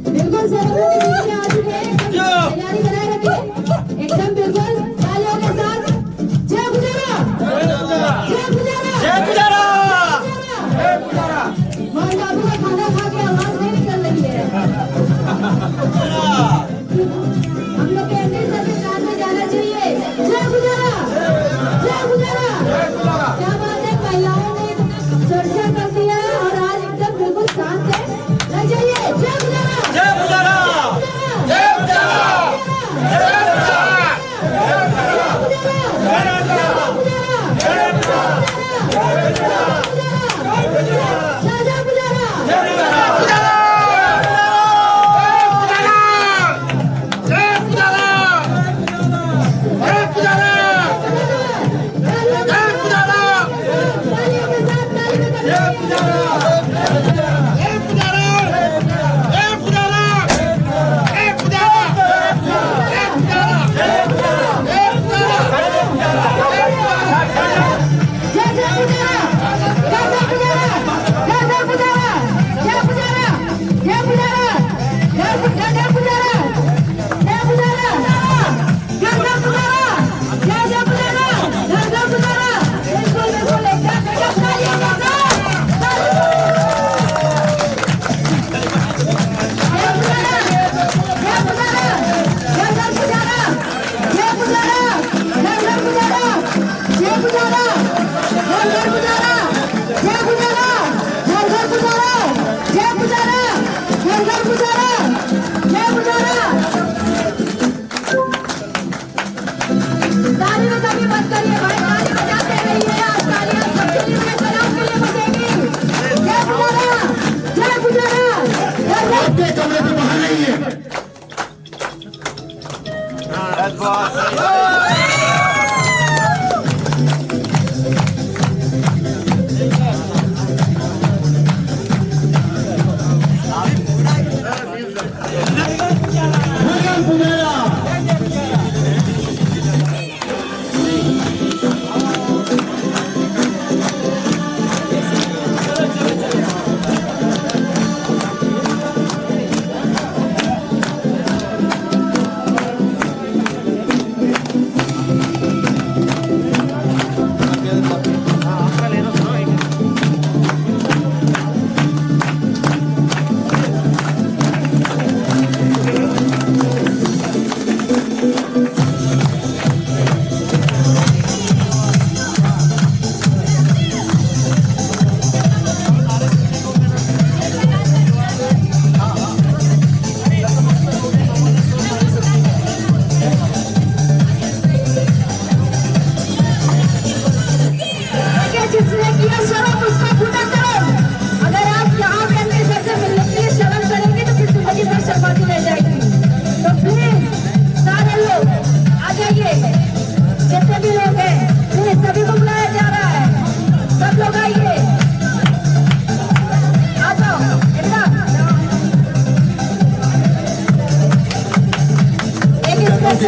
बिल्कुल सेलिब्रिटी आ चुके हैं, तैयारी बनाए रखिए एकदम बिल्कुल तालियों के साथ। जय गुजारा, जय गुजारा, जय गुजारा, जय गुजारा। मोहन बाबू का खाना खा के आवाज नहीं निकल रही है। हम लोग के ऐसे सबके साथ में जाना चाहिए। जय गुजारा, जय गुजारा, क्या बात है, महिलाओं ने चर्चा कर दिया और आज एकदम बिल्कुल शांत है। लग जाइए, जय गुजारा, जय गुजारा, जय गुजारा, जय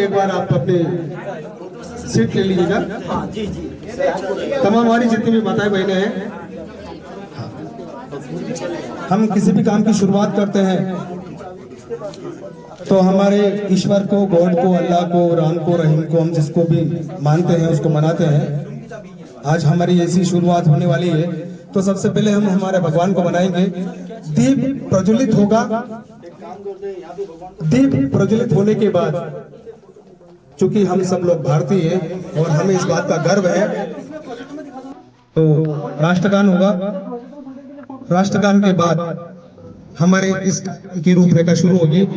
एक बार आप अपने सीट ले लीजिएगा। तमाम हमारी जितनी भी माताएं बहनें हैं, हम किसी भी काम की शुरुआत करते हैं तो हमारे ईश्वर को, गॉड को, अल्लाह को, राम को, रहीम को, हम जिसको भी मानते हैं उसको मनाते हैं। आज हमारी ऐसी शुरुआत होने वाली है तो सबसे पहले हम हमारे भगवान को मनाएंगे। दीप प्रज्वलित होगा। दीप प्रज्वलित होने के बाद, चूंकि हम सब लोग भारतीय हैं और हमें इस बात का गर्व है, तो राष्ट्रगान होगा। राष्ट्रगान के बाद हमारे इस की रूपरेखा शुरू होगी।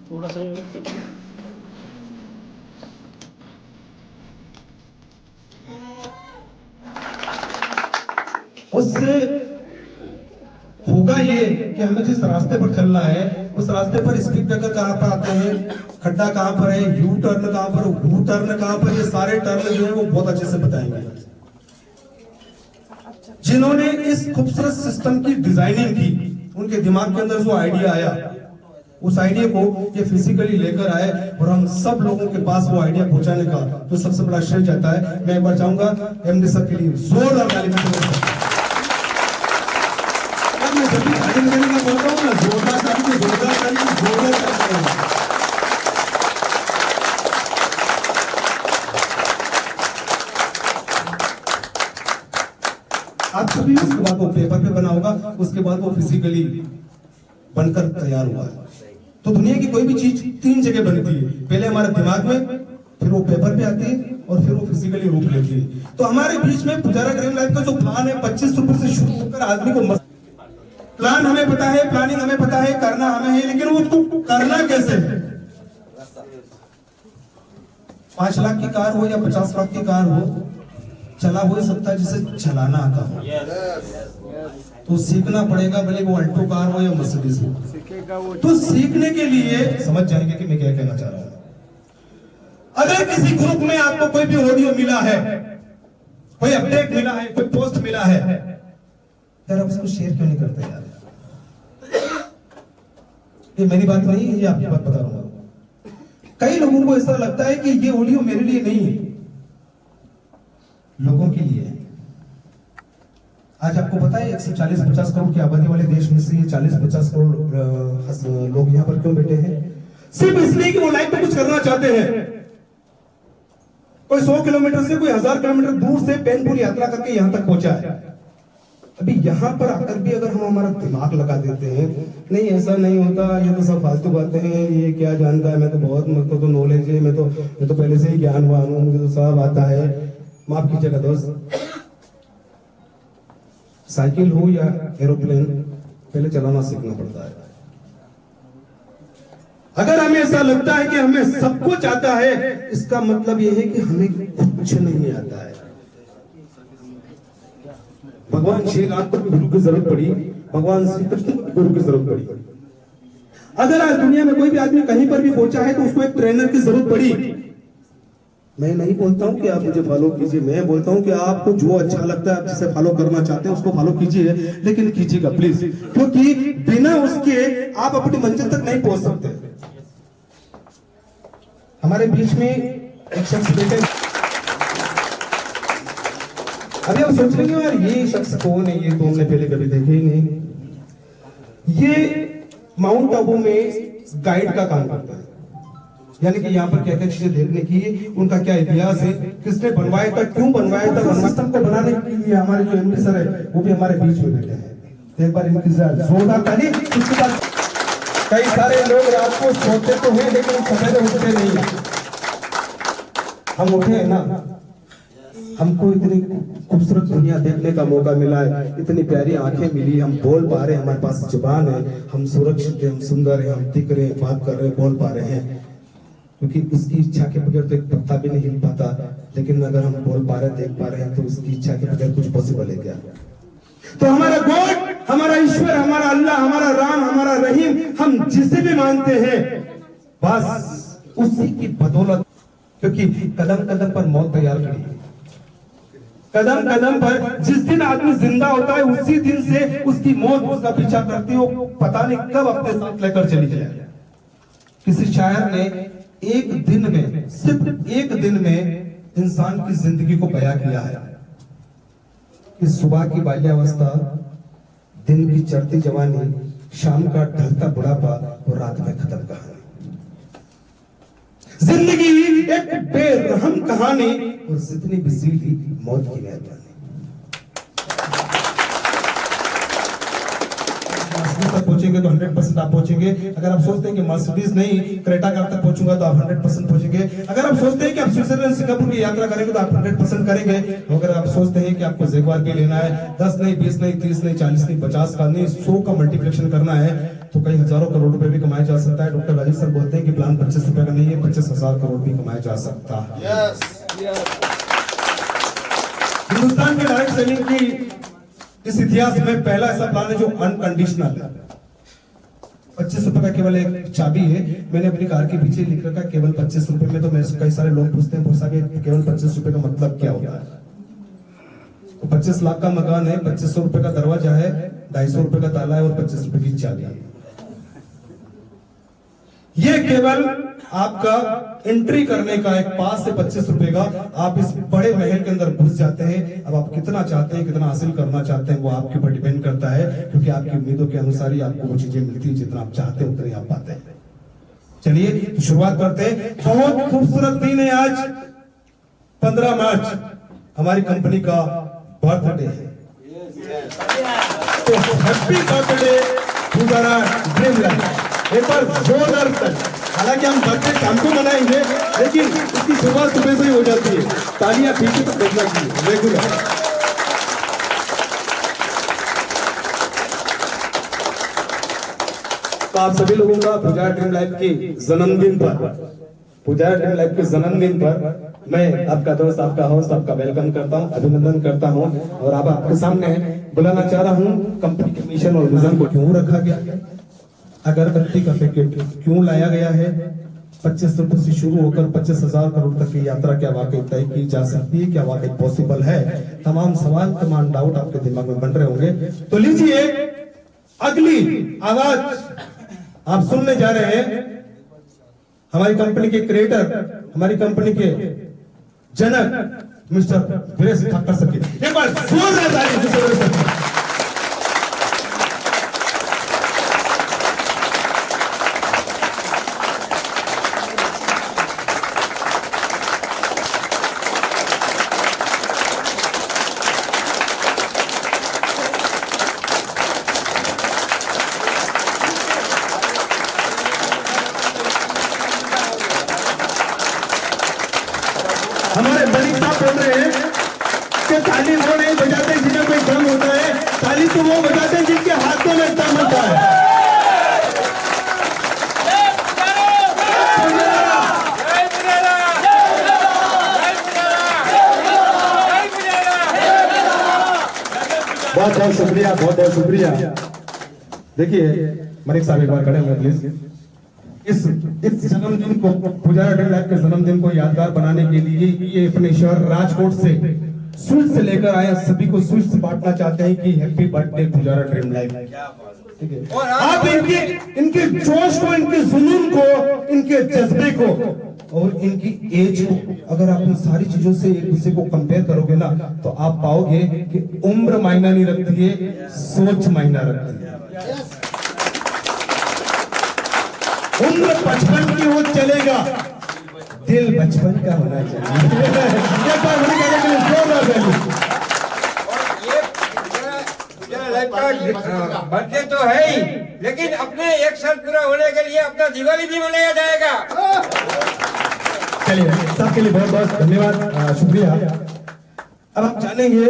थोड़ा सा उससे होगा ये कि हमें जिस रास्ते पर चलना है उस रास्ते पर स्पीड ब्रेकर कहाँ पर आते हैं, खड्डा कहाँ पर है, यू टर्न कहाँ पर, यू टर्न कहाँ पर, ये सारे टर्न जो है वो बहुत अच्छे से बताएंगे। जिन्होंने इस खूबसूरत सिस्टम की डिजाइनिंग की, उनके दिमाग के अंदर जो आइडिया आया, उस आइडिया को ये फिजिकली लेकर आए और हम सब लोगों के पास वो आइडिया पहुंचाने का तो सबसे बड़ा श्रेय जाता है। मैं एक बार चाहूंगा एमडी सर के लिए जोरदार ताली। मैं जब भी गाड़ी लगाने का बोलता हूँ ना, जोरदार ताली, जोरदार ताली, जोरदार ताली। आप सभी उसके बाद वो पेपर पे बना होगा, उसके बाद वो फिजिकली बनकर तैयार हुआ है। तो दुनिया की कोई भी चीज 3 जगह बनती है, पहले हमारे दिमाग में, फिर वो पेपर पे आती है और फिर वो फिजिकली रूप लेती है। तो हमारे बीच में पुजारा ड्रीम लाइफ का जो प्लान है 25 रुपए से शुरू होकर आदमी को प्लान हमें पता है, प्लानिंग हमें पता है, करना हमें है, लेकिन वो उसको करना कैसे है। 5 लाख की कार हो या 50 लाख की कार हो, चला हो सकता है जिसे चलाना आता हो। तो सीखना पड़ेगा, भले वो अल्टो कार हो या मर्सिडीज हो। तो सीखने के लिए समझ जाएंगे कि मैं क्या कहना चाह रहा हूं। अगर किसी ग्रुप में आपको कोई भी ऑडियो मिला है, कोई अपडेट मिला है, कोई पोस्ट मिला है, यार आप उसको शेयर क्यों नहीं करते यार। ये मेरी बात नहीं है, ये आपकी बात बता रहा हूं। कई लोगों को ऐसा लगता है कि ये ऑडियो मेरे लिए नहीं है, लोगों के लिए है। आज आपको पता है 140-50 करोड़ की आबादी वाले देश में से ये 40-50 करोड़ लोग यहाँ पर क्यों बैठे हैं? सिर्फ इसलिए कि वो लाइफ में कुछ करना चाहते हैं। कोई 100 किलोमीटर से, कोई 1000 किलोमीटर दूर से पेनपुर यात्रा करके यहाँ तक पहुंचा है। अभी यहाँ पर आकर भी अगर हम हमारा दिमाग लगा देते हैं, नहीं ऐसा नहीं होता, ये तो सब फालतू बातें हैं, ये क्या जानता है, मैं तो बहुत, मुझको तो नॉलेज है, मैं तो पहले से ही ज्ञानवान हूँ, मुझे तो सब आता है। माफ कीजिएगा दोस्त, साइकिल हो या एरोप्लेन, पहले चलाना सीखना पड़ता है। अगर हमें ऐसा लगता है कि हमें सब कुछ आता है, इसका मतलब यह है कि हमें कुछ नहीं आता है। भगवान श्री राम को गुरु की जरूरत पड़ी, भगवान श्री कृष्ण को गुरु की जरूरत पड़ी। अगर आज दुनिया में कोई भी आदमी कहीं पर भी पहुंचा है तो उसको एक ट्रेनर की जरूरत पड़ी। मैं नहीं बोलता हूं कि आप मुझे फॉलो कीजिए, मैं बोलता हूं कि आपको जो अच्छा लगता है, आप जिसे फॉलो करना चाहते हैं उसको फॉलो कीजिए, लेकिन कीजिएगा प्लीज, क्योंकि बिना उसके आप अपनी मंजिल तक नहीं पहुंच सकते। हमारे बीच में एक शख्स बैठे, अभी आप सोच रहे हो यार ये शख्स कौन है, ये तो हमने पहले कभी देखे ही नहीं। ये माउंट आबू में गाइड का काम करता है, यानी कि यहाँ पर क्या क्या चीजें देखने की, उनका क्या इतिहास है, किसने बनवाया था, क्यों बनवाया था। सिस्टम को बनाने के लिए हमारे जो एमडी सर है वो भी हमारे बीच में बैठे हैं। एक बार इनकी जोरदार ताली। उसके बाद कई सारे लोग रात को सोते तो हैं लेकिन सवेरे उठते नहीं। हम उठे हैं ना, हमको इतनी खूबसूरत दुनिया देखने का मौका मिला है, इतनी प्यारी आंखें मिली, हम बोल पा रहे हैं, हमारे पास जुबान है, हम सुरक्षित हैं, हम सुंदर हैं, हम दिख रहे हैं, बात कर रहे हैं, बोल पा रहे हैं, क्योंकि उसकी इच्छा के बगैर तो एक पत्ता भी नहीं हिल पाता। लेकिन अगर हम बोल पा रहे हैं, देख पा रहे हैं, तो उसकी इच्छा के बगैर कुछ पॉसिबल है क्या? तो हमारा गॉड, हमारा ईश्वर, हमारा अल्लाह, हमारा राम, हमारा रहीम, हम जिसे भी मानते हैं बस उसी की बदौलत, क्योंकि कदम कदम पर मौत तैयार खड़ी है। कदम कदम पर जिस दिन आदमी जिंदा होता है उसी दिन से उसकी मौत उसका पीछा करती है, वो पता नहीं कब अपने साथ लेकर चली जाए। किसी शायर ने एक दिन में, सिर्फ एक दिन में इंसान की जिंदगी को बयां किया है कि सुबह की बाल्यावस्था, दिन की चढ़ती जवानी, शाम का ढलता बुढ़ापा और रात में खत्म कहानी। जिंदगी एक बेरहम कहानी और जितनी भी सीधी मौत की मेहरबानी। मर्सिडीज तक पहुंचेंगे तो 100% आप पहुंचेंगे। अगर आप सोचते हैं कि मर्सिडीज नहीं क्रेटा कार तक पहुंचूंगा तो आप 100% पहुंचेंगे। अगर आप सोचते हैं कि आप स्विट्जरलैंड सिंगापुर की यात्रा करेंगे तो आप 100% करेंगे। अगर आप सोचते हैं कि आपको जगुआर भी लेना है, 10 नहीं, 20 नहीं, 30 नहीं, 40 नहीं, 50 का नहीं, 100 का मल्टीप्लिकेशन करना है तो कई हजारों करोड़ रुपए भी कमाया जा सकता है। डॉक्टर राजीव सर बोलते हैं कि प्लान 25 रुपए का नहीं है, 25,000 करोड़ भी कमाया जा सकता है। हिंदुस्तान के डायरेक्ट सेलिंग की इस इतिहास में पहला ऐसा प्लान है जो अनकंडीशनल है। 25 रुपए का केवल एक चाबी है। मैंने अपनी कार के पीछे लिख रखा केवल 25 रुपए में। तो मेरे से कई सारे लोग पूछते हैं केवल 25 रुपए का मतलब क्या होता है? तो 25 लाख का मकान है, 2500 रुपए का दरवाजा है, 250 रुपए का ताला है और 25 रुपए की चाबी है। ये केवल आपका एंट्री करने का एक पास से 25 रुपए का। आप इस बड़े महल के अंदर घुस जाते हैं। अब आप कितना चाहते हैं, कितना हासिल करना चाहते हैं, वो आपके ऊपर डिपेंड करता है, क्योंकि आपकी उम्मीदों के अनुसार ही आपको वो चीजें मिलती है। जितना आप चाहते हैं उतना ही आप पाते हैं। चलिए तो शुरुआत करते हैं। बहुत खूबसूरत दिन है आज, 15 मार्च हमारी कंपनी का बर्थडे है। तो happy birthday Pujara dream life. एक बार जोरदार तक, हालांकि हम बर्थडे शाम को मनाएंगे लेकिन इसकी शुरुआत सुबह से ही हो जाती है। तालियां पीछे तक बजना चाहिए रेगुलर। तो आप सभी लोगों का पूजारा ड्रीम लाइफ के जन्मदिन पर मैं आपका दोस्त, आपका होस्ट, आपका वेलकम करता हूं, अभिनंदन करता हूं। और अब आपके सामने बुलाना चाह रहा हूं कंपनी के मिशन और विजन को क्यों रखा गया है, अगरबत्ती का पैकेट क्यों लाया गया है, 25 रुपए से शुरू होकर 25,000 करोड़ तक की यात्रा क्या वाकई तय की जा सकती है, क्या वाकई पॉसिबल है। तमाम सवाल, तमाम डाउट आपके दिमाग में बन रहे होंगे। तो लीजिए अगली आवाज आप सुनने जा रहे हैं। हमारी कंपनी के क्रिएटर, हमारी कंपनी के जनक मिस्टर वीरेश ठाकर सर की एक बार जोरदार ताली। हमारे बड़ी साहब बोल रहे हैं कि ताली वो नहीं बजाते जिन्हें कोई दम होता है, ताली तो वो बजाते हैं जिनके हाथों में दम होता है। बहुत बहुत शुक्रिया, बहुत बहुत शुक्रिया। देखिए मलिक साहब एक बार खड़े हुए प्लीज। इस जन्मदिन को, पूजारा ड्रीम लाइफ के जन्मदिन को यादगार बनाने के लिए ये अपने शहर राजकोट से स्वीट्स लेकर आए। सभी को स्वीट्स बांटना चाहते हैं कि happy birthday Pujara dream life. ठीक है, और आप इनके जोश को, इनके जुनून को, इनके जज्बे को और इनकी एज को अगर आप इन सारी चीजों से एक दूसरे को कंपेयर करोगे ना तो आप पाओगे कि उम्र मायना नहीं रखती है, सोच मायना रखती है। उम्र 55 की हो चलेगा, दिल बचपन का होना चाहिए। एक बार बर्थडे तो है ही, लेकिन अपने 1 साल पूरा होने के लिए अपना दिवाली भी मनाया जाएगा। चलिए सबके लिए बहुत बहुत धन्यवाद, शुक्रिया। अब आप जानेंगे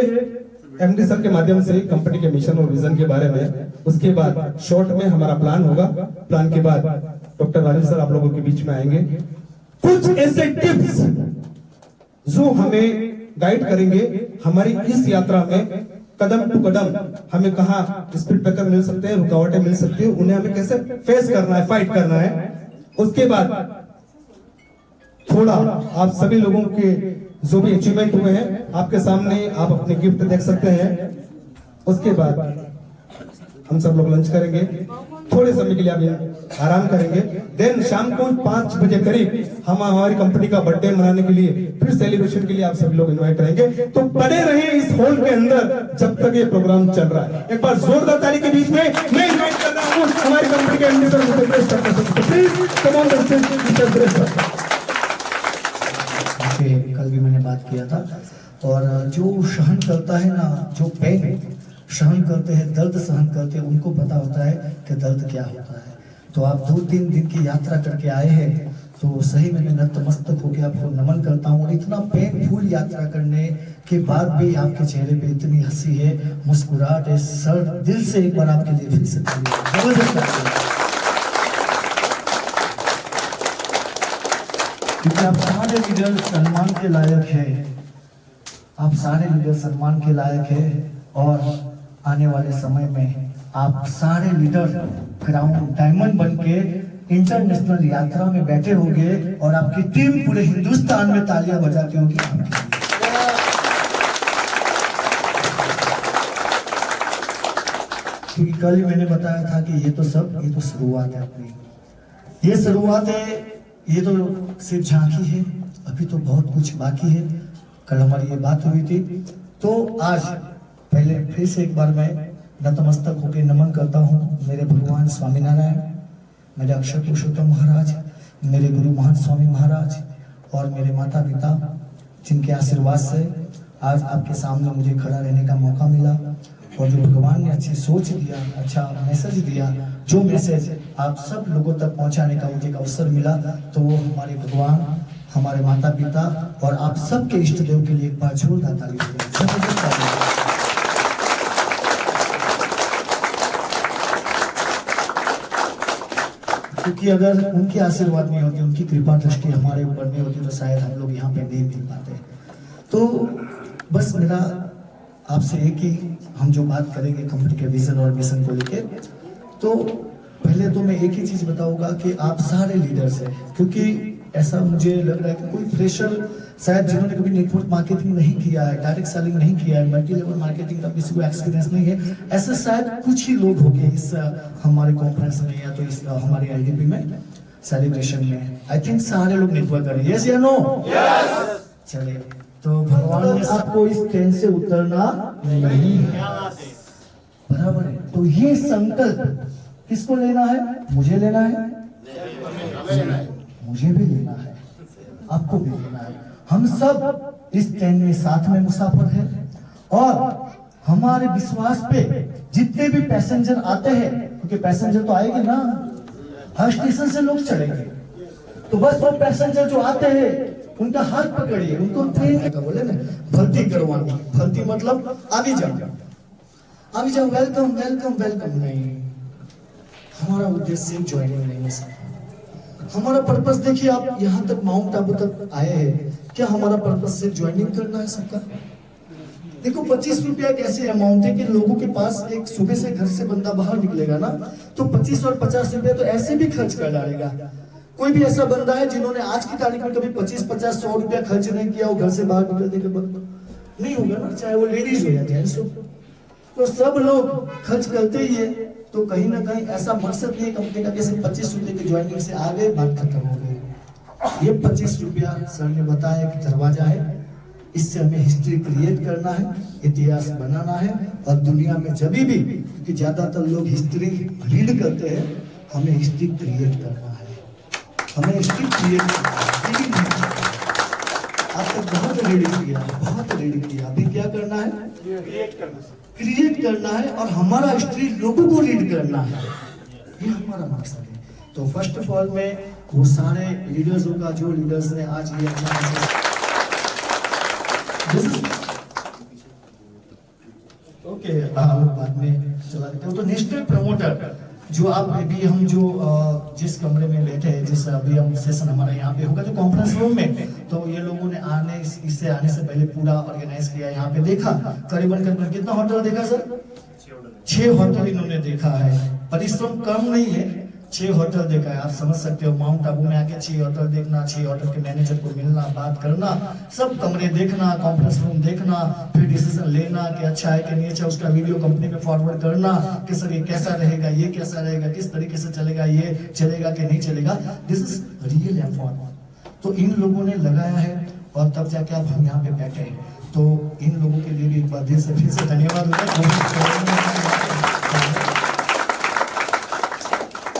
एमडी सर के माध्यम से कंपनी के मिशन और विजन के बारे में। उसके बाद शॉर्ट में हमारा प्लान होगा। प्लान के बाद डॉक्टर राजीव सर आप लोगों के बीच में आएंगे। कुछ ऐसे टिप्स जो हमें गाइड करेंगे हमारी इस यात्रा में, कदम टू कदम हमें कहां स्पीड ब्रेकर मिल सकते हैं, रुकावटें मिल सकती है, उन्हें हमें कैसे फेस करना है, फाइट करना है। उसके बाद थोड़ा आप सभी लोगों के जो भी अचीवमेंट हुए हैं आपके सामने आप अपने गिफ्ट देख सकते हैं। उसके बाद हम सब लोग लंच करेंगे, थोड़े समय के लिए आप आराम करेंगे। देन शाम को 5 बजे करीब हम हमारी कंपनी का बर्थडे मनाने के लिए, फिर सेलिब्रेशन के लिए आप सभी लोग इनवाइट रहेंगे। तो बने रहे इस हॉल के अंदर जब तक ये प्रोग्राम चल रहा है। एक बार जोरदार ताली के बीच में मैं इनवाइट कर रहा हूँ हमारी कंपनी के MD sir mister Viresh Thakar sir. Please come on the stage mister Viresh sir. कल भी मैंने बात किया था, और जो सहन करता है ना, जो पेन सहन करते हैं, दर्द सहन करते हैं, उनको पता होता है कि दर्द क्या होता है। तो आप 2-3 दिन की यात्रा करके आए हैं, तो सही में मैं नतमस्तक होकर आपको नमन करता हूँ। इतना पेनफुल यात्रा करने के बाद भी आपके चेहरे पे इतनी हंसी है, मुस्कुराहट है। सर दिल से एक बार आपके लिए फिर से जबरदस्त तालियां। क्योंकि आप सारे लीडर सम्मान के लायक है, आप सारे लीडर सम्मान के लायक है। और आने वाले समय में आप सारे लीडर क्राउन डायमंड बन के इंटरनेशनल यात्रा में बैठे होंगे और आपकी टीम पूरे हिंदुस्तान में तालियां बजाती होगी आपके लिए। क्योंकि कल ही मैंने बताया था कि ये तो शुरुआत है अपनी, ये शुरुआत है, ये तो सिर्फ झांकी है, अभी तो बहुत कुछ बाकी है। कल हमारी ये बात हुई थी, तो आज पहले फिर से एक बार मैं नतमस्तक होकर नमन करता हूँ मेरे भगवान स्वामीनारायण, मेरे अक्षर पुरुषोत्तम महाराज, मेरे गुरु महान स्वामी महाराज और मेरे माता पिता, जिनके आशीर्वाद से आज आपके सामने मुझे खड़ा रहने का मौका मिला। और जो भगवान ने अच्छी सोच दिया, अच्छा मैसेज दिया, जो मैसेज आप सब लोगों तक पहुंचाने का मुझे अवसर मिला, तो वो हमारे भगवान, हमारे माता पिता और आप सबके इष्ट देव के लिए एक बार जोरदार ताली बजाएं। क्योंकि अगर उनके आशीर्वाद नहीं होती, उनकी कृपा दृष्टि हमारे ऊपर नहीं होती, तो शायद हम लोग यहाँ पे नहीं मिल पाते। तो बस मेरा आपसे एक ही, हम जो बात करेंगे कंपनी के विजन और मिशन को लेके, तो पहले तो मैं एक ही चीज बताऊंगा कि आप सारे लीडर्स हैं। क्योंकि ऐसा मुझे लग रहा है कि कोई फ्रेशर शायद जिन्होंने कभी नेटवर्क मार्केटिंग नहीं किया है, डायरेक्ट सेलिंग नहीं किया है, मल्टी लेवल मार्केटिंग का किसी को एक्सपीरियंस नहीं है, ऐसे शायद कुछ ही लोग होंगे इस हमारे कॉन्फ्रेंस में या तो इस हमारे एलडीपी में सेलिब्रेशन में। आई थिंक सारे लोग नेटवर्क करें, यस या नो? यस। चलिए, तो भगवान ने आपको इस ट्रेन से उतरना नहीं है, बराबर है। तो ये संकल्प किसको लेना है? मुझे लेना है, मुझे भी लेना है, आपको भी लेना है। हम सब इस ट्रेन में साथ में मुसाफिर हैं और हमारे विश्वास पे जितने भी पैसेंजर आते हैं, क्योंकि पैसेंजर तो आएंगे ना, हर स्टेशन से लोग चढ़ेंगे, तो बस वो पैसेंजर जो आते हैं उनका हाथ पकड़िए, उनको ट्रेन का बोले ना भर्ती करवानी। भर्ती मतलब आगे जाओ, वेलकम वेलकम वेलकम नहीं। हमारा उद्देश्य ज्वाइनिंग नहीं है सर। हमारा पर्पस देखिए, आप यहाँ तक माउंट आबू तक आए हैं, क्या हमारा पर्पस सिर्फ ज्वाइनिंग करना है सबका? देखो 25 रुपया एक ऐसे अमाउंट है कि लोगों के पास एक सुबह से घर से बंदा बाहर निकलेगा ना, तो 25 और 50 रुपया तो ऐसे भी खर्च कर डालेगा। कोई भी ऐसा बंदा है जिन्होंने आज की तारीख में कभी 25, 50, 100 रुपया खर्च नहीं किया, वो घर से बाहर निकलने के बाद नहीं होगा ना, चाहे वो लेडीज हो या जेंट्स हो, तो सब लोग खर्च करते ही है। तो कहीं ना कहीं ऐसा मकसद नहीं कंपनी का, जैसे 25 रुपए की ज्वाइनिंग से आगे बात खत्म हो गई। ये 25 रुपया सर ने बताया कि दरवाजा है, इससे हमें हिस्ट्री क्रिएट करना है, इतिहास बनाना है। और दुनिया में जब भी, क्योंकि ज्यादातर लोग हिस्ट्री रीड करते हैं, हमें हिस्ट्री क्रिएट करना है, हमें हिस्ट्री क्रिएट करना है। आपको बहुत रीड किया, बहुत रीड किया, अभी क्या करना है? क्रिएट करना है और हमारा हिस्ट्री लोगों को रीड करना है, ये हमारा मकसद है। तो फर्स्ट ऑफ ऑल में वो सारे लीडर्स होगा जो लीडर्स ने आज ये अपना ओके बाद में चला देते हैं। तो नेशनल प्रमोटर जो आप अभी हम जो जिस कमरे में बैठे हैं, जिस अभी हम सेशन हमारा यहाँ पे होगा जो कॉन्फ्रेंस रूम में, तो ये लोगों ने इससे आने से पहले पूरा ऑर्गेनाइज किया। यहाँ पे देखा करीबन कितना होटल देखा सर? 6 होटल इन्होंने देखा है। परिश्रम कम नहीं है, 6 होटल देखा है। आप समझ सकते हो माउंट आबू में आके 6 होटल देखना, 6 होटल के मैनेजर को मिलना, बात करना, सब कमरे देखना, कॉन्फ्रेंस रूम देखना, फिर डिसीजन लेना कि अच्छा है कि नहीं अच्छा, उसका वीडियो कंपनी में फॉरवर्ड करना कि सर ये कैसा रहेगा, ये कैसा रहेगा, किस तरीके से चलेगा, ये चलेगा कि नहीं चलेगा। This is real effort. तो इन लोगों ने लगाया है और तब जाके आप हम यहाँ पे बैठे हैं। तो इन लोगों के लिए भी एक बार दिल से फिर से धन्यवाद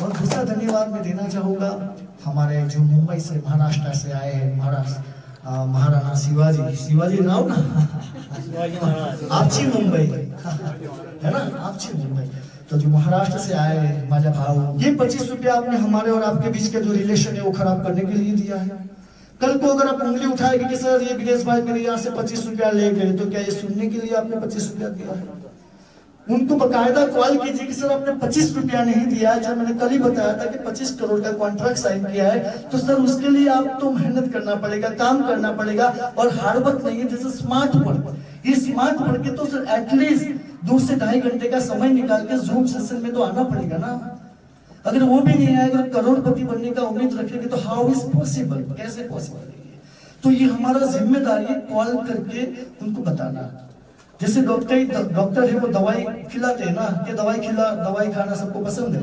और दूसरा धन्यवाद मैं देना चाहूँगा हमारे जो मुंबई से, महाराष्ट्र से आए हैं, महाराष्ट्र महाराणा शिवाजी राव ना, आपची मुंबई है ना, आपची मुंबई। तो जो महाराष्ट्र से आए माझा भाव, ये 25 रुपया आपने हमारे और आपके बीच का जो रिलेशन है वो खराब करने के लिए दिया है। कल को अगर आप उंगली उठाएंगे कि सर ये विदेश भाई मेरे यहाँ से 25 रुपया ले गए, तो क्या ये सुनने के लिए आपने 25 रुपया दिया है? उनको बकायदा कॉल कीजिए कि सर आपने 25 रुपया नहीं दिया है। जब मैंने कल ही बताया था कि 25 करोड़ का कॉन्ट्रैक्ट साइन किया है, तो सर उसके लिए आपको मेहनत करना पड़ेगा, काम करना पड़ेगा, और हार्ड वर्क नहीं है, जैसे स्मार्ट वर्क। ये स्मार्ट वर्क के तो सर एटलीस्ट 2 से 2.5 घंटे का समय निकाल के जूम सेशन में तो आना पड़ेगा ना। अगर वो भी नहीं आएगा, अगर करोड़पति बनने का उम्मीद रखेंगे तो हाउ इज पॉसिबल, कैसे पॉसिबल है? तो ये हमारा जिम्मेदारी है कॉल करके उनको बताना। जैसे डॉक्टर है, वो दवाई खिलाते हैं ना, कि दवाई खाना सबको पसंद है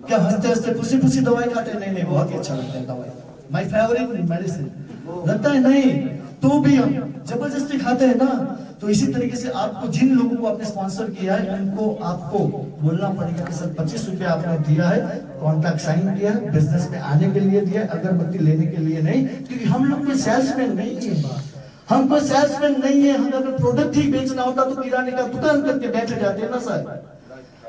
क्या? हंसते हंसते खुशी दवाई खाते हैं? नहीं, बहुत ही अच्छा लगता है दवाई, माय फेवरेट मेडिसिन लगता है। नहीं, तो भी हम जबरदस्ती खाते हैं ना। तो इसी तरीके से आपको जिन लोगों को आपने स्पॉन्सर किया है, उनको आपको बोलना पड़ेगा कि सर 25 रुपया आपने दिया है, कॉन्ट्रैक्ट साइन किया है, बिजनेस में आने के लिए दिया, अगरबत्ती लेने के लिए नहीं। क्योंकि हम लोग कोई सेल्समैन नहीं है, हम कोई सेल्समैन नहीं है। हमें अगर प्रोडक्ट ही बेचना होता तो किराने का दुकान करके बैठे जाते हैं ना सर।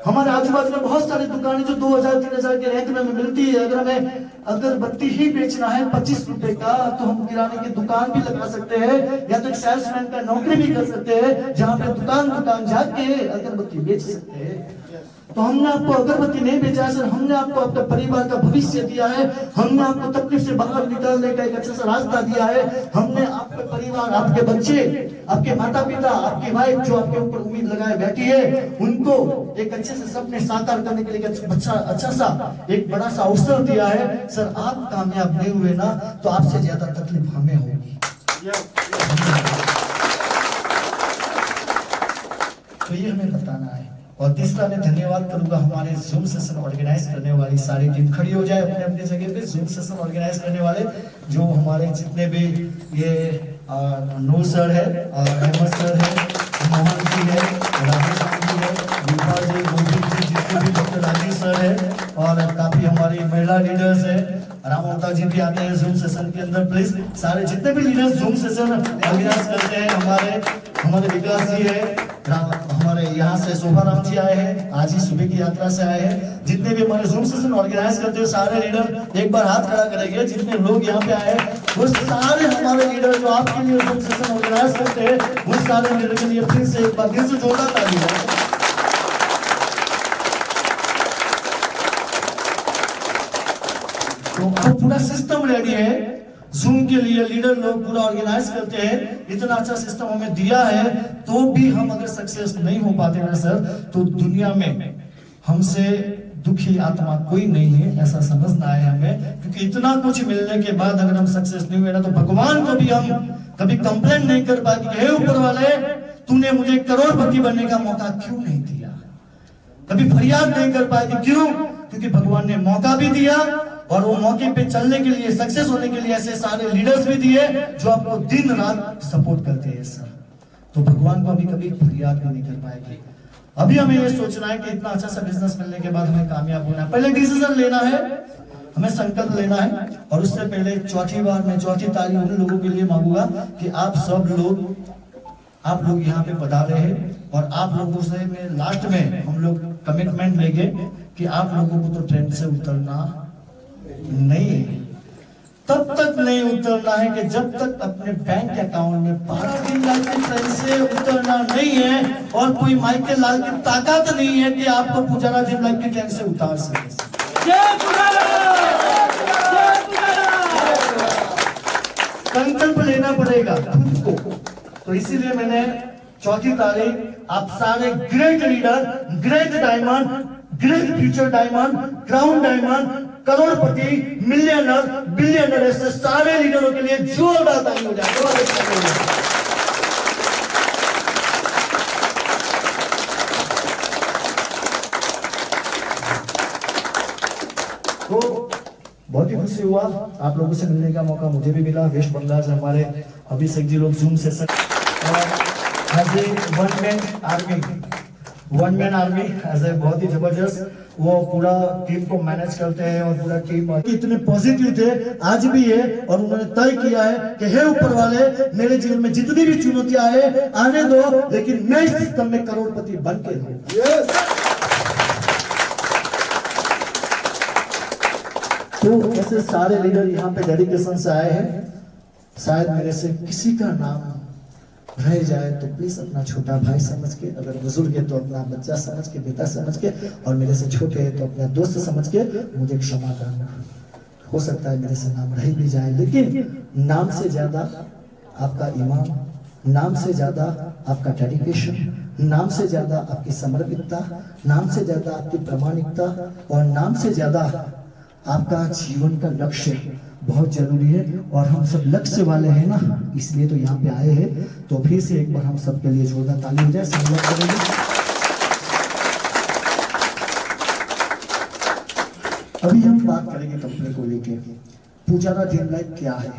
हमारे आजू बाजू में बहुत सारी दुकानें जो 2000-3000 के रैंक में मिलती है। अगर हमें अगरबत्ती ही बेचना है 25 रुपए का, तो हम किराने की दुकान भी लगा सकते हैं, या तो एक सेल्समैन का नौकरी भी कर सकते हैं, जहाँ पे दुकान जाके अगरबत्ती बेच सकते हैं। तो हमने आपको अगरबत्ती नहीं बेचा सर, हमने आपको अपने परिवार का भविष्य दिया है, हमने आपको तकलीफ से बाहर निकालने का एक अच्छा सा रास्ता दिया है। हमने आपके परिवार, आपके बच्चे, आपके माता पिता, आपकी वाइफ जो आपके ऊपर उम्मीद लगाए बैठी है, उनको एक अच्छे से सपने साकार करने के लिए अच्छा सा एक बड़ा सा अवसर दिया है। सर आप कामयाब नहीं हुए ना, तो आपसे ज्यादा तकलीफ हमें होगी। तो ये हमें बताना है। और तीसरा मैं धन्यवाद करूंगा हमारे जूम सेशन ऑर्गेनाइज करने वाली सारी टीम खड़ी हो जाए अपने अपने जगह पे। जूम सेशन ऑर्गेनाइज करने वाले जो हमारे जितने भी ये नूर सर है, अहमद सर है, मोहन जी है, राजेश जी है, दीपा जी, गोविंद जी, जितने भी डॉक्टर राजीव सर है, और काफी हमारी महिला लीडर्स है, राम अवतार जी भी आते हैं जूम सेशन के अंदर। प्लीज सारे जितने भी लीडर्स जूम सेशन ऑर्गेनाइज करते हैं, हमारे विकास जी है, हमारे यहाँ से शोभा राम जी आए हैं, आज ही सुबह की यात्रा से आए हैं। जितने भी हमारे जूम सेशन ऑर्गेनाइज करते हैं सारे लीडर एक बार हाथ खड़ा करेंगे। जितने लोग यहाँ पे आए वो सारे हमारे लीडर जो आपके लिए जूम सेशन ऑर्गेनाइज करते हैं, वो सारे लीडर के लिए फिर से एक बार दिल से जोरदार ताली है। तो पूरा सिस्टम रेडी है जूम के लिए, लीडर लोग पूरा ऑर्गेनाइज करते हैं। इतना अच्छा सिस्टम हमें दिया है, तो भी हम अगर सक्सेस नहीं हो पाते ना सर, तो दुनिया में हमसे दुखी आत्मा कोई नहीं है, ऐसा समझना है हमें। क्योंकि इतना कुछ मिलने के बाद अगर हम सक्सेस नहीं हुए ना, तो भगवान को भी हम कभी कंप्लेंट नहीं कर पाए कि हे ऊपर वाले, तूने मुझे करोड़पति बनने का मौका क्यों नहीं दिया। कभी फरियाद नहीं कर पाए कि क्यों, क्योंकि भगवान ने मौका भी दिया, और वो मौके पे चलने के लिए, सक्सेस होने के लिए ऐसे सारे लीडर्स भी दिए जो आपको दिन रात सपोर्ट करते हैं सर। तो भगवान को अभी कभी फरियाद भी नहीं कर पाएंगे। अभी हमें ये सोचना है कि इतना अच्छा सा बिजनेस मिलने के बाद हमें कामयाब होना है। पहले डिसीजन लेना है, हमें संकल्प लेना है। और उससे पहले चौथी बार मैं चौथी तारीख उन लोगों के लिए मांगूंगा कि आप लोग यहाँ पे पधारे हैं, और आप लोगों से मैं लास्ट में हम लोग कमिटमेंट लेंगे कि आप लोगों को तो ट्रेन से उतरना नहीं है, तब तक नहीं उतरना है कि जब तक अपने बैंक अकाउंट में 12 दिन लाल की ट्रेन से उतरना नहीं है, और कोई माइकल लाल की ताकत नहीं है कि आपको पुजारा जिम लाइफ की ट्रेन से उतार सके। संकल्प लेना पड़ेगा खुद को। तो इसीलिए मैंने चौथी तारीख आप सारे great leader, great diamond, great future diamond, crown diamond, करोड़पति, मिलियनर, बिलियनर, ऐसे सारे लीडरों के लिए जोरदार ताली हो जाए। तो बहुत ही खुशी हुआ आप लोगों से मिलने का मौका मुझे भी मिला। वेस्ट बंगाल से हमारे अभिषेक जी लोग जूम सेशन, और one man army one man army ऐसे बहुत ही जबरदस्त वो पूरा टीम को मैनेज करते हैं और पूरा टीम इतने पॉजिटिव थे, आज भी है। और उन्होंने तय किया है कि हे ऊपर वाले, मेरे जीवन में जितनी भी चुनौतियां आए आने दो, लेकिन मैं इस सिस्टम में करोड़पति बन के रहूं। तो ऐसे सारे लीडर यहाँ पे डेडिकेशन से आए हैं। शायद मेरे से किसी का नाम रह जाए तो प्लीज अपना छोटा भाई समझ के, अगर बुजुर्ग है तो अपना बच्चा समझ के, बेटा समझ के, और मेरे से छोटे है तो अपना दोस्त समझ के मुझे क्षमा करना। हो सकता है मेरे से नाम रह भी जाए, लेकिन नाम से ज्यादा आपका ईमान, नाम से ज्यादा आपका डेडिकेशन, नाम से ज्यादा आपकी समर्पितता, नाम से ज्यादा आपकी प्रामाणिकता, और नाम से ज्यादा आपका जीवन का लक्ष्य बहुत जरूरी है। और हम सब लक्ष्य वाले हैं ना, इसलिए तो यहाँ पे आए हैं। तो फिर से एक बार हम सबके लिए जोरदार ताली हो जाए, संगत करेंगे। अभी हम बात करेंगे कंपनी को लेके, पुजारा ड्रीम लाइफ क्या है।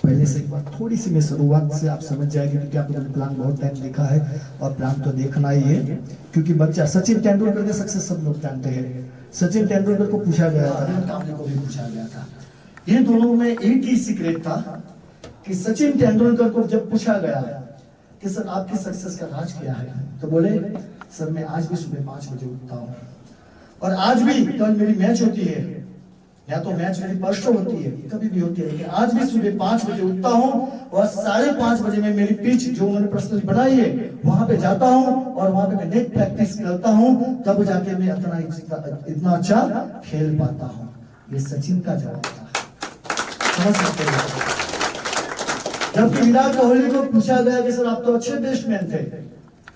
पहले से एक बार थोड़ी सी मैं शुरुआत से आप समझ जाएंगे, क्योंकि आपने प्लान बहुत टाइम देखा है और प्लान तो देखना ही है। क्योंकि बच्चा सचिन तेंदुलकर के सक्सेस सब लोग जानते हैं। सचिन तेंदुलकर को पूछा गया था, कामले को भी पूछा गया था, ये दोनों में एक ही सीक्रेट था कि सचिन तेंदुलकर को जब पूछा गया कि सर आपकी सक्सेस का राज क्या है, तो बोले सर मैं आज भी सुबह 5 बजे उठता हूँ, और आज भी कल मेरी मैच होती है, या तो मैच मेरी परसों होती है, कभी भी होती है, लेकिन आज भी सुबह 5 बजे उठता हूँ और 5:30 बजे में मेरी पिच जो उन्होंने पर्सनली बनाई है वहां पे जाता हूँ और वहां पे मैं नेट प्रैक्टिस करता हूँ, तब जाके मैं इतना अच्छा खेल पाता हूँ। ये सचिन का जवाब था, समझ सकते हैं। जबकि विराट कोहली को पूछा गया कि सर आप तो अच्छे बैट्समैन थे,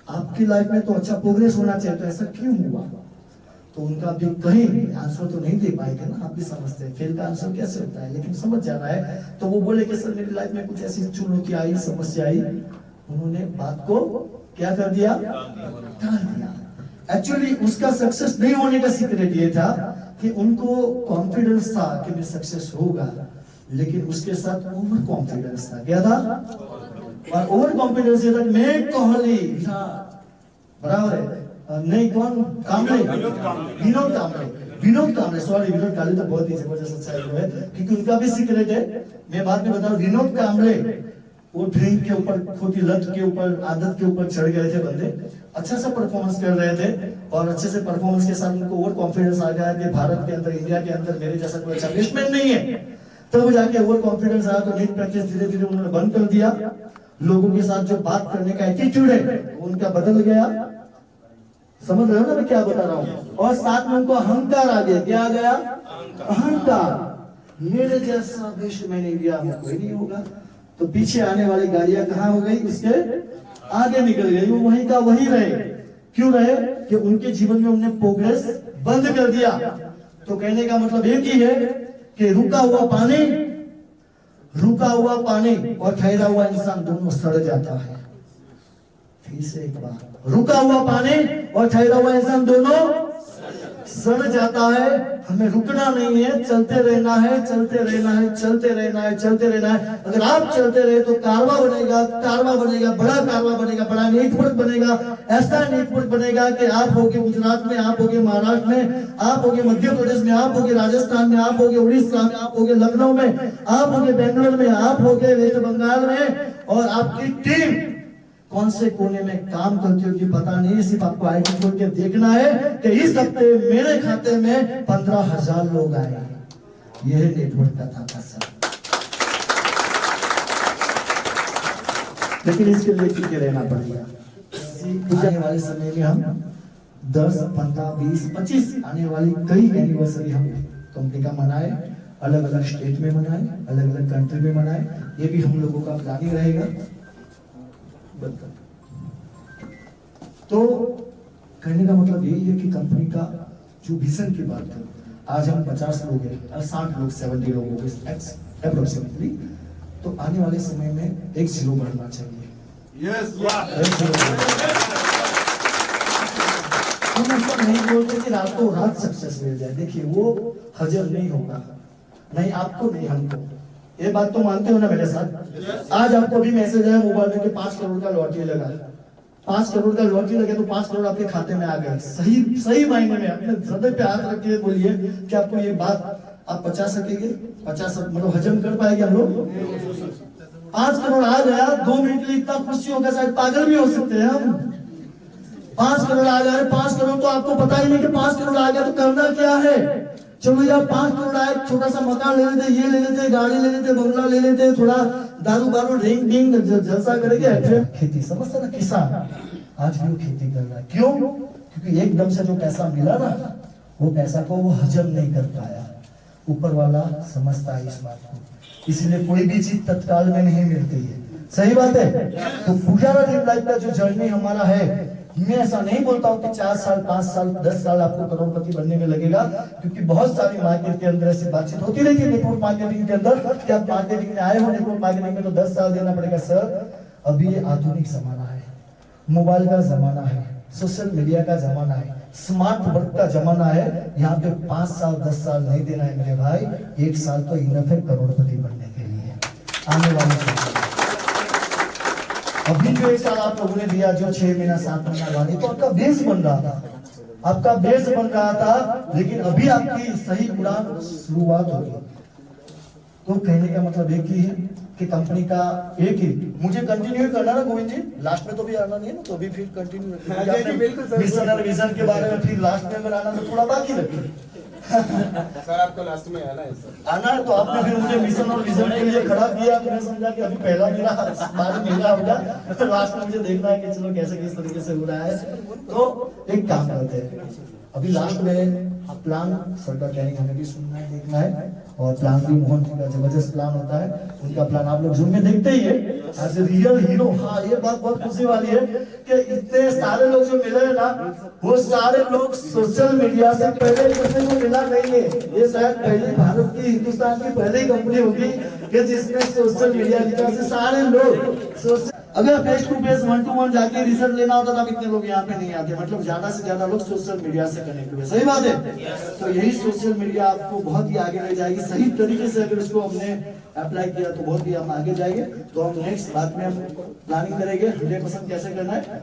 आपकी लाइफ में तो अच्छा प्रोग्रेस होना चाहिए, तो ऐसा क्यों हुआ? तो उनका भी कहीं आंसर तो नहीं दे पाएंगे ना, आप भी समझते हैं फेल का आंसर कैसे होता है, लेकिन समझ जाना है। तो वो बोले कि सर मेरी लाइफ में कुछ ऐसी चुनौती आई, समस्या आई, उन्होंने बात को क्या कर दिया, टाल दिया। एक्चुअली उसका सक्सेस नहीं होने का सीक्रेट ये था कि उनको कॉन्फिडेंस था कि मैं सक्सेस होगा, लेकिन उसके साथ ओवर कॉन्फिडेंस था। क्या था? और ओवर कॉन्फिडेंस ये था कि मैं कोहली बराबर है, नहीं कौन कामले, विनोद कामले, सॉरी विनोद कामले तो बहुत ही जबरदस्त अच्छा है, क्योंकि उनका भी सीक्रेट है, मैं बाद में बता रहा हूं। विनोद कामले वो ड्रिंक के ऊपर, खुद ही लत के ऊपर, आदत के ऊपर चढ़ गए थे बंदे, अच्छा सा परफॉर्मेंस कर रहे थे, और अच्छे से परफॉर्मेंस के साथ उनको ओवर कॉन्फिडेंस आ गया कि भारत के अंदर, इंडिया के अंदर मेरे जैसा कोई अच्छा बैट्समैन नहीं है। तब तो जाके ओवर कॉन्फिडेंस आया, तो नेट प्रैक्टिस धीरे धीरे उन्होंने बंद कर दिया। लोगों के साथ जो बात करने का एटीट्यूड है उनका बदल गया, समझ रहे हो ना मैं क्या बता रहा हूँ। और साथ में उनको अहंकार आ गया। क्या आ गया? अहंकार। मेरे जैसा बैट्समैन इंडिया में कोई नहीं होगा। तो पीछे आने वाली गाड़ियां कहाँ हो गई, उसके आगे निकल गई, वो वहीं का वहीं रहे। क्यों रहे? कि उनके जीवन में उन्हें प्रोग्रेस बंद कर दिया। तो कहने का मतलब एक ही है कि रुका हुआ पानी और ठहरा हुआ इंसान दोनों सड़ जाता है। फिर से एक बार, रुका हुआ पानी और ठहरा हुआ इंसान दोनों सड़ जाता है। हमें रुकना नहीं है, चलते रहना है, चलते रहना है, चलते रहना है, चलते रहना है। अगर आप चलते रहे तो कारवा बनेगा, बड़ा कारवा बनेगा, बड़ा नेटवर्क बनेगा। ऐसा नेटवर्क बनेगा कि आप होगे गुजरात में, आप होगे महाराष्ट्र में, आप होगे मध्य प्रदेश में, आप होगे राजस्थान में, आप होगे उड़ीसा में, आप होगे लखनऊ में, आप होगे बेंगलोर में, आप होगे वेस्ट बंगाल में, और आपकी टीम कौन से कोने में काम करती होगी पता नहीं। सिर्फ आपको आईडी खोल के देखना है कि इस हफ्ते मेरे खाते में 15,000 लोग आए। यह नेटवर्क का ताकत सर। लेकिन इसके लिए टिके रहना पड़ेगा। आने वाले समय में हम 10, 15, 20, 25 आने वाली कई एनिवर्सरी हम कंपनी का मनाए, अलग अलग स्टेट में मनाए, अलग अलग कंट्री में मनाए। ये भी हम लोगों का प्लानिंग रहेगा। तो कहने का मतलब यही है कि कंपनी का जो विजन की बात है, आज हम 50 लोग हैं, 60 लोग, 70 लोग हो गए अप्रोक्सीमेटली। तो आने वाले समय में एक जीरो बढ़ना चाहिए। हम ऐसा नहीं बोलते कि रातों रात सक्सेस मिल जाए। देखिए वो हजर नहीं होगा, नहीं आपको नहीं हमको। ये बात तो मानते हो ना मेरे साथ? आज आपको भी मैसेज आया मोबाइल में कि 5 करोड़ का लॉटरी लगा। 5 करोड़ का लॉटरी लगे तो 5 करोड़ आपके खाते में आ गए, सही मायने में अपने हृदय पे हाथ रख के बोलिए कि आपको ये बात आप पचा सकेंगे, 50 मतलब हजम कर पाएंगे हम लोग। 5 करोड़ आ गया, 2 मिनट के लिए इतना खुशी होगा, शायद पागल भी हो सकते हैं हम। 5 करोड़ आ गया, 5 करोड़ तो आपको पता ही नहीं कि 5 करोड़ आ गया तो करना क्या है। चलो यार 5 करोड़ आए, छोटा सा मकान ले लेते, ये ले लेते, गाड़ी ले लेते, बंगला ले लेते, थोड़ा दारू बारू ड्रिंक ड्रिंक जलसा करेंगे। खेती समझते ना, किसान आज भी वो खेती कर रहा है, क्यों? क्योंकि एकदम से जो पैसा मिला ना, वो पैसा को वो हजम नहीं कर पाया। ऊपर वाला समझता है इस बात को, इसलिए कोई भी चीज तत्काल में नहीं मिलती है, सही बात है। तो पुजारा ड्रीम लाइफ का जो जर्नी हमारा है, मैं ऐसा नहीं बोलता हूँ कि 4 साल 5 साल 10 साल आपको करोड़पति बनने में लगेगा, क्योंकि बहुत सारी मार्केट के अंदर ऐसी बातचीत होती रहती है नेटवर्क मार्केटिंग के अंदर कि आप मार्केटिंग में आए हो, नेटवर्क मार्केटिंग में तो 10 साल देना पड़ेगा। सर अभी ये आधुनिक जमाना है, मोबाइल का जमाना है, सोशल मीडिया का जमाना है, स्मार्ट वर्क का जमाना है। यहाँ पे 5 साल 10 साल नहीं देना है मेरे भाई, 1 साल तो इनफ है करोड़पति बनने के लिए आने वाले समय। अभी जो 1 साल आप लोगों ने दिया, जो 6 महीना 7 महीना वाली, तो आपका बेस बन रहा था, आपका बेस बन रहा था, लेकिन अभी आपकी सही उड़ान शुरुआत होगी। तो कहने का मतलब एक ही है कि कंपनी का एक ही, मुझे कंटिन्यू करना ना गोविंद जी, लास्ट में तो भी आना नहीं है ना, तो भी फिर कंटिन्यू मिशन और विजन के बारे में फिर लास्ट में अगर आना तो थोड़ा बाकी रखिए। सर आपको लास्ट में आना है सर, आना है तो आपने फिर मुझे मिशन और विजन के लिए खड़ा किया, मैंने समझा कि अभी पहला मेरा बारे मेरा होगा, तो लास्ट में मुझे देखना है कि चलो कैसे किस तरीके से हो रहा है। तो एक काम करते हैं, अभी लास्ट में प्लान सरकार कहेंगे हमें भी सुनना है, देखना है, और प्लान भी मोहन जी का जबरदस्त प्लान होता है, उनका प्लान आप लोग जूम में देखते ही है एज ए रियल हीरो। हाँ ये बात बहुत खुशी वाली है कि इतने सारे लोग जो मिले हैं ना, वो सारे लोग सोशल मीडिया से पहले किसी को मिला नहीं है। ये शायद पहली भारत की, हिंदुस्तान की पहली कंपनी होगी कि जिसने सोशल मीडिया की तरफ से सारे लोग अगर फेस टू फेस 1 to 1 जाके रिजल्ट लेना होता तब इतने लोग यहाँ पे नहीं आते, मतलब ज्यादा से ज्यादा लोग सोशल मीडिया से कनेक्ट हुए, सही बात है। तो यही सोशल मीडिया आपको बहुत ही आगे ले जाएगी, सही तरीके से अगर इसको हमने अप्लाई किया तो बहुत ही हम आगे जाएंगे। तो हम नेक्स्ट बात में हम प्लानिंग करेंगे 100% कैसे करना है।